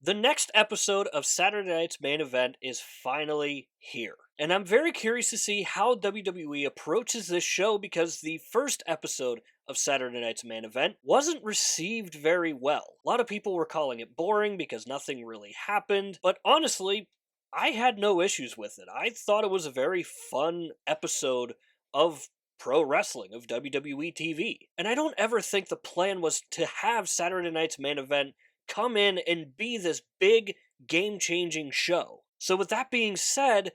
The next episode of Saturday Night's Main Event is finally here. And I'm very curious to see how WWE approaches this show because the first episode of Saturday Night's Main Event wasn't received very well. A lot of people were calling it boring because nothing really happened, but honestly, I had no issues with it. I thought it was a very fun episode of pro wrestling, of WWE TV. And I don't ever think the plan was to have Saturday Night's Main Event come in and be this big game changing show. So, with that being said,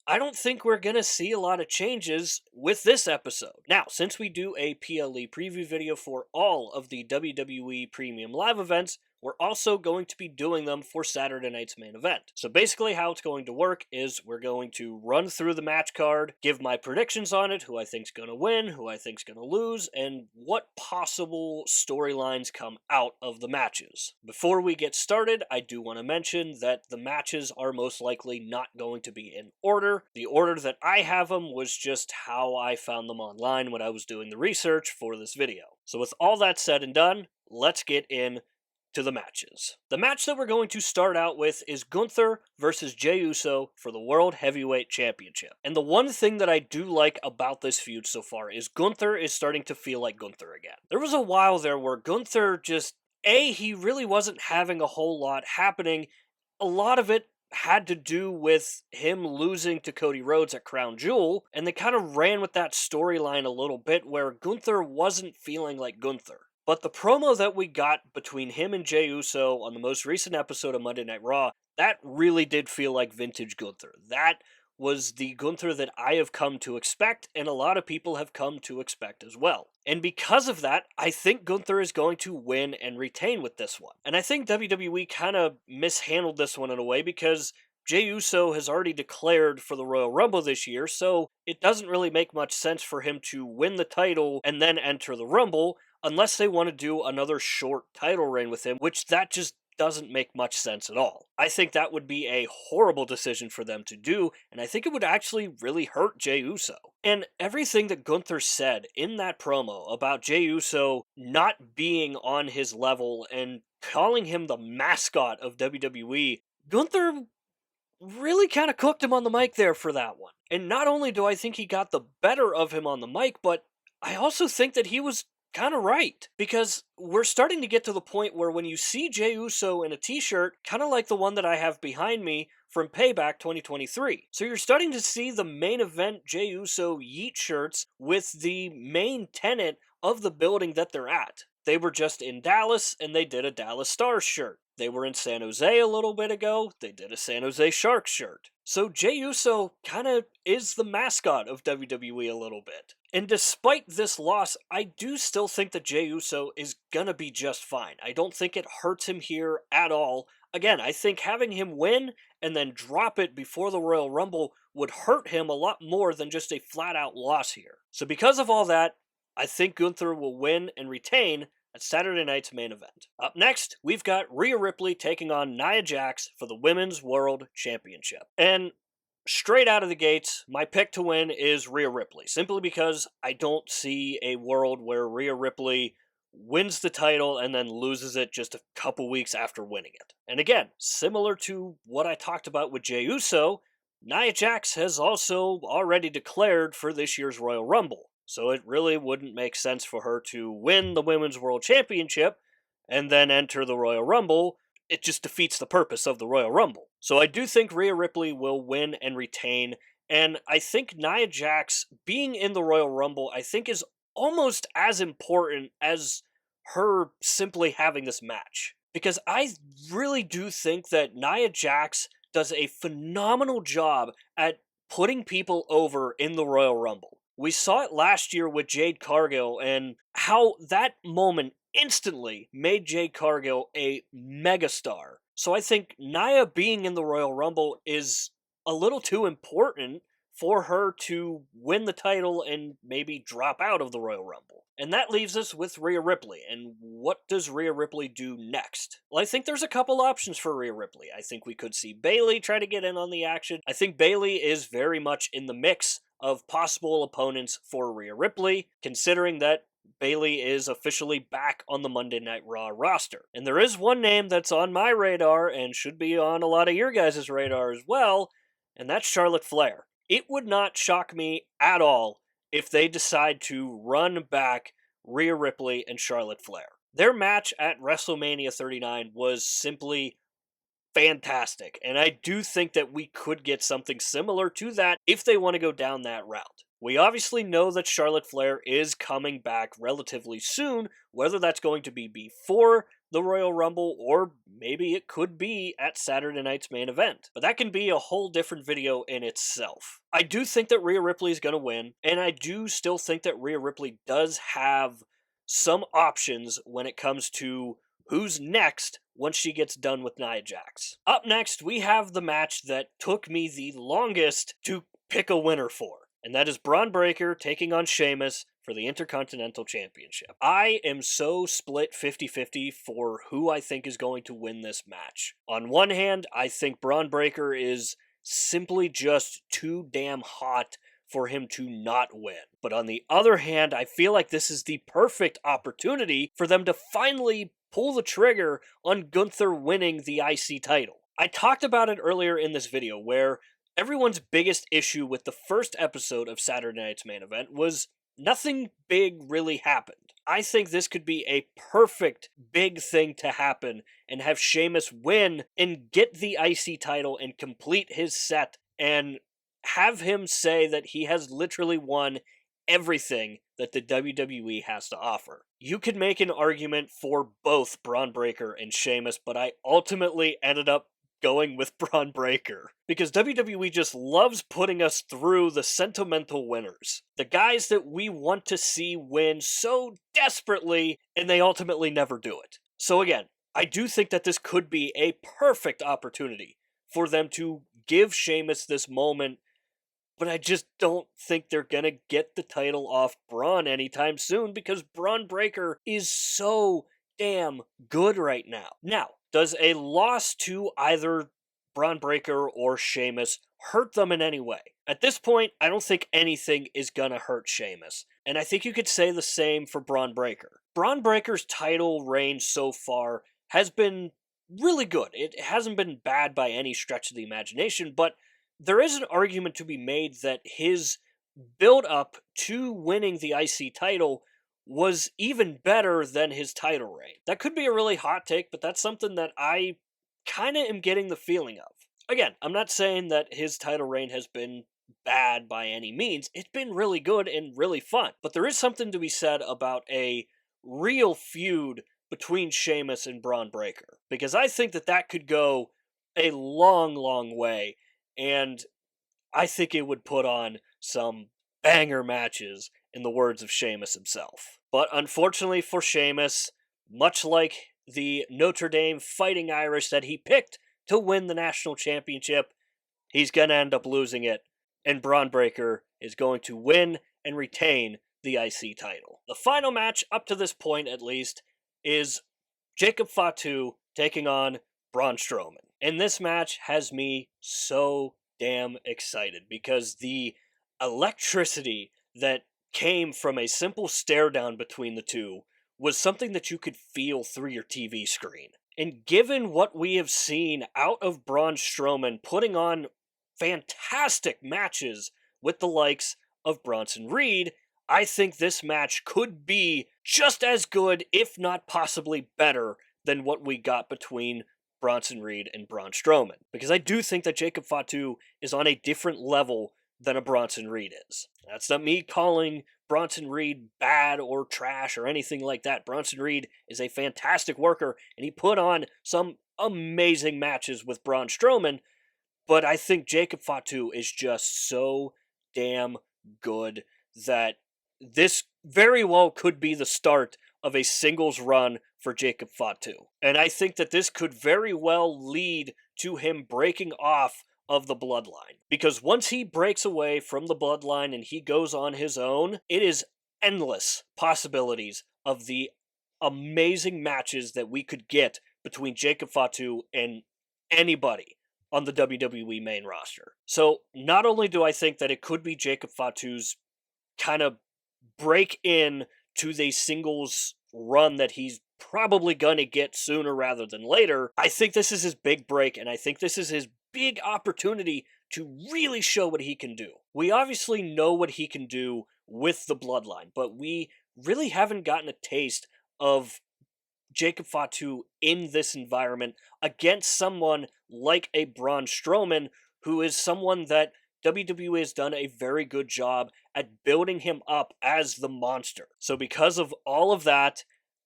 I don't think we're going to see a lot of changes with this episode. Now, since we do a PLE preview video for all of the WWE Premium Live events, we're also going to be doing them for Saturday Night's Main Event. So basically how it's going to work is we're going to run through the match card, give my predictions on it, who I think's going to win, who I think's going to lose, and what possible storylines come out of the matches. Before we get started, I do want to mention that the matches are most likely not going to be in order. The order that I have them was just how I found them online when I was doing the research for this video. So with all that said and done, let's get in to the matches. The match that we're going to start out with is Gunther versus Jey Uso for the World Heavyweight Championship. And the one thing that I do like about this feud so far is Gunther is starting to feel like Gunther again. There was a while there where Gunther just, he really wasn't having a whole lot happening. A lot of it had to do with him losing to Cody Rhodes at Crown Jewel, and they kind of ran with that storyline a little bit where Gunther wasn't feeling like Gunther. But the promo that we got between him and Jey Uso on the most recent episode of Monday Night Raw, that really did feel like vintage Gunther. That was the Gunther that I have come to expect, and a lot of people have come to expect as well. And because of that, I think Gunther is going to win and retain with this one. And I think WWE kind of mishandled this one in a way because Jey Uso has already declared for the Royal Rumble this year, so it doesn't really make much sense for him to win the title and then enter the Rumble, unless they want to do another short title reign with him, which that just doesn't make much sense at all. I think that would be a horrible decision for them to do, and I think it would actually really hurt Jey Uso. And everything that Gunther said in that promo about Jey Uso not being on his level and calling him the mascot of WWE, Gunther really kind of cooked him on the mic there for that one. And not only do I think he got the better of him on the mic, but I also think that he was kind of right. Because we're starting to get to the point where when you see Jey Uso in a t-shirt, kind of like the one that I have behind me from Payback 2023. So you're starting to see the main event Jey Uso Yeet shirts with the main tenant of the building that they're at. They were just in Dallas and they did a Dallas Stars shirt. They were in San Jose a little bit ago. They did a San Jose Sharks shirt. So Jey Uso kind of is the mascot of WWE a little bit. And despite this loss, I do still think that Jey Uso is gonna be just fine. I don't think it hurts him here at all. Again, I think having him win and then drop it before the Royal Rumble would hurt him a lot more than just a flat out loss here. So because of all that, I think Gunther will win and retain at Saturday Night's Main Event. Up next, we've got Rhea Ripley taking on Nia Jax for the Women's World Championship. And straight out of the gates, my pick to win is Rhea Ripley, simply because I don't see a world where Rhea Ripley wins the title and then loses it just a couple weeks after winning it. And again, similar to what I talked about with Jey Uso, Nia Jax has also already declared for this year's Royal Rumble. So it really wouldn't make sense for her to win the Women's World Championship and then enter the Royal Rumble. It just defeats the purpose of the Royal Rumble. So I do think Rhea Ripley will win and retain, and I think Nia Jax being in the Royal Rumble, I think is almost as important as her simply having this match. Because I really do think that Nia Jax does a phenomenal job at putting people over in the Royal Rumble. We saw it last year with Jade Cargill and how that moment instantly made Jade Cargill a megastar. So I think Nia being in the Royal Rumble is a little too important for her to win the title and maybe drop out of the Royal Rumble. And that leaves us with Rhea Ripley. And what does Rhea Ripley do next? Well, I think there's a couple options for Rhea Ripley. I think we could see Bayley try to get in on the action. I think Bayley is very much in the mix of possible opponents for Rhea Ripley, considering that Bayley is officially back on the Monday Night Raw roster. And there is one name that's on my radar and should be on a lot of your guys' radar as well, and that's Charlotte Flair. It would not shock me at all if they decide to run back Rhea Ripley and Charlotte Flair. Their match at WrestleMania 39 was simply fantastic, and I do think that we could get something similar to that if they want to go down that route. We obviously know that Charlotte Flair is coming back relatively soon, whether that's going to be before the Royal Rumble or maybe it could be at Saturday night's main event. But that can be a whole different video in itself. I do think that Rhea Ripley is going to win, and I do still think that Rhea Ripley does have some options when it comes to who's next once she gets done with Nia Jax. Up next, we have the match that took me the longest to pick a winner for, and that is Bron Breakker taking on Sheamus for the Intercontinental Championship. I am so split 50-50 for who I think is going to win this match. On one hand, I think Bron Breakker is simply just too damn hot for him to not win. But on the other hand, I feel like this is the perfect opportunity for them to finally pull the trigger on Gunther winning the IC title. I talked about it earlier in this video where everyone's biggest issue with the first episode of Saturday Night's Main Event was nothing big really happened. I think this could be a perfect big thing to happen and have Sheamus win and get the IC title and complete his set and have him say that he has literally won everything that the WWE has to offer. You could make an argument for both Bron Breakker and Sheamus, but I ultimately ended up going with Bron Breakker because WWE just loves putting us through the sentimental winners. The guys that we want to see win so desperately, and they ultimately never do it. So again, I do think that this could be a perfect opportunity for them to give Sheamus this moment, but I just don't think they're gonna get the title off Braun anytime soon because Bron Breakker is so damn good right now. Now, does a loss to either Bron Breakker or Sheamus hurt them in any way? At this point, I don't think anything is gonna hurt Sheamus, and I think you could say the same for Bron Breakker. Bron Breakker's title reign so far has been really good. It hasn't been bad by any stretch of the imagination, but there is an argument to be made that his build up to winning the IC title was even better than his title reign. That could be a really hot take, but that's something that I kind of am getting the feeling of. Again, I'm not saying that his title reign has been bad by any means. It's been really good and really fun. But there is something to be said about a real feud between Sheamus and Bron Breakker, because I think that that could go a long, long way. And I think it would put on some banger matches, in the words of Sheamus himself. But unfortunately for Sheamus, much like the Notre Dame Fighting Irish that he picked to win the national championship, he's going to end up losing it, and Bron Breakker is going to win and retain the IC title. The final match, up to this point at least, is Jacob Fatu taking on Braun Strowman. And this match has me so damn excited because the electricity that came from a simple stare down between the two was something that you could feel through your TV screen. And given what we have seen out of Braun Strowman putting on fantastic matches with the likes of Bronson Reed, I think this match could be just as good, if not possibly better, than what we got between Bronson Reed and Braun Strowman. Because I do think that Jacob Fatu is on a different level than a Bronson Reed is. That's not me calling Bronson Reed bad or trash or anything like that. Bronson Reed is a fantastic worker, and he put on some amazing matches with Braun Strowman, but I think Jacob Fatu is just so damn good that this very well could be the start of a singles run for Jacob Fatu. And I think that this could very well lead to him breaking off of the bloodline. Because once he breaks away from the bloodline and he goes on his own, it is endless possibilities of the amazing matches that we could get between Jacob Fatu and anybody on the WWE main roster. So not only do I think that it could be Jacob Fatu's kind of break in to the singles run that he's probably going to get sooner rather than later, I think this is his big break, and I think this is his big opportunity to really show what he can do. We obviously know what he can do with the bloodline, but we really haven't gotten a taste of Jacob Fatu in this environment against someone like a Braun Strowman, who is someone that WWE has done a very good job at building him up as the monster. So, because of all of that,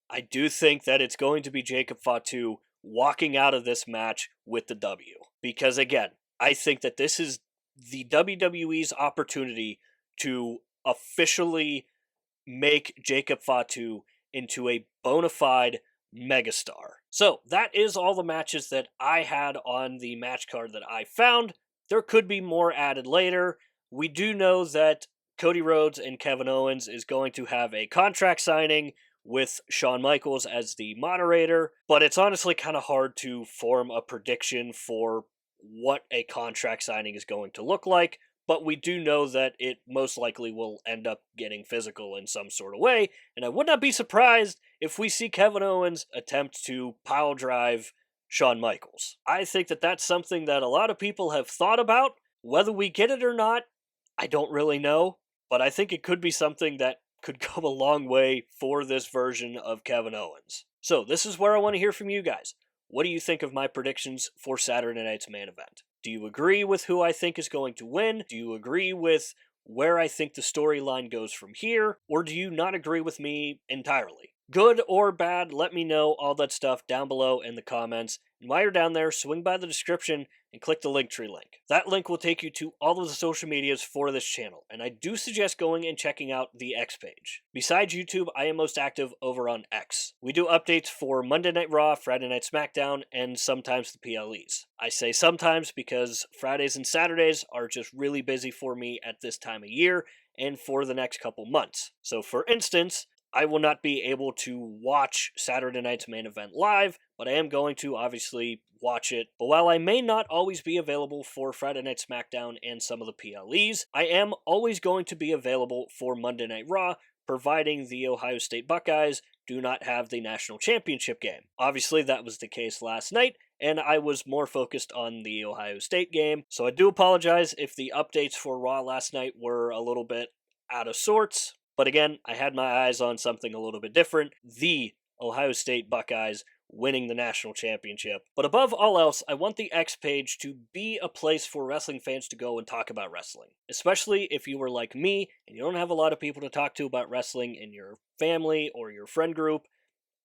I do think that it's going to be Jacob Fatu walking out of this match with the W. Because, again, I think that this is the WWE's opportunity to officially make Jacob Fatu into a bona fide megastar. So, that is all the matches that I had on the match card that I found. There could be more added later. We do know that Cody Rhodes and Kevin Owens is going to have a contract signing with Shawn Michaels as the moderator, but it's honestly kind of hard to form a prediction for what a contract signing is going to look like. But we do know that it most likely will end up getting physical in some sort of way, and I would not be surprised if we see Kevin Owens attempt to pile drive Shawn Michaels. I think that that's something that a lot of people have thought about. Whether we get it or not, I don't really know, but I think it could be something that could go a long way for this version of Kevin Owens. So, this is where I want to hear from you guys. What do you think of my predictions for Saturday night's main event? Do you agree with who I think is going to win? Do you agree with where I think the storyline goes from here? Or do you not agree with me entirely? Good or bad, let me know all that stuff down below in the comments. And while you're down there, swing by the description and click the Linktree link. That link will take you to all of the social medias for this channel, and I do suggest going and checking out the X page. Besides YouTube, I am most active over on X. We do updates for Monday Night Raw, Friday Night SmackDown, and sometimes the PLEs. I say sometimes because Fridays and Saturdays are just really busy for me at this time of year and for the next couple months. So for instance, I will not be able to watch Saturday night's main event live, but I am going to obviously watch it. But while I may not always be available for Friday Night SmackDown and some of the PLEs, I am always going to be available for Monday Night Raw, providing the Ohio State Buckeyes do not have the national championship game. Obviously, that was the case last night, and I was more focused on the Ohio State game, so I do apologize if the updates for Raw last night were a little bit out of sorts. But again, I had my eyes on something a little bit different. The Ohio State Buckeyes winning the national championship. But above all else, I want the X page to be a place for wrestling fans to go and talk about wrestling. Especially if you were like me and you don't have a lot of people to talk to about wrestling in your family or your friend group.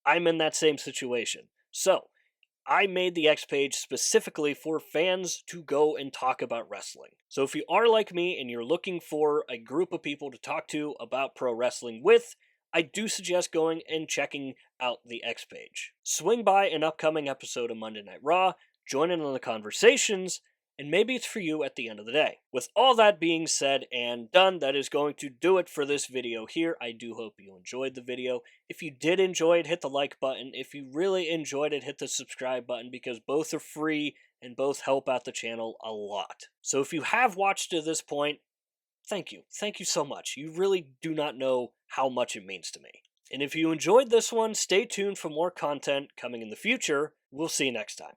I'm in that same situation. So, I made the X page specifically for fans to go and talk about wrestling. So if you are like me and you're looking for a group of people to talk to about pro wrestling with, I do suggest going and checking out the X page. Swing by an upcoming episode of Monday Night Raw, join in on the conversations, and maybe it's for you at the end of the day. With all that being said and done, that is going to do it for this video here. I do hope you enjoyed the video. If you did enjoy it, hit the like button. If you really enjoyed it, hit the subscribe button because both are free and both help out the channel a lot. So if you have watched to this point, thank you. Thank you so much. You really do not know how much it means to me. And if you enjoyed this one, stay tuned for more content coming in the future. We'll see you next time.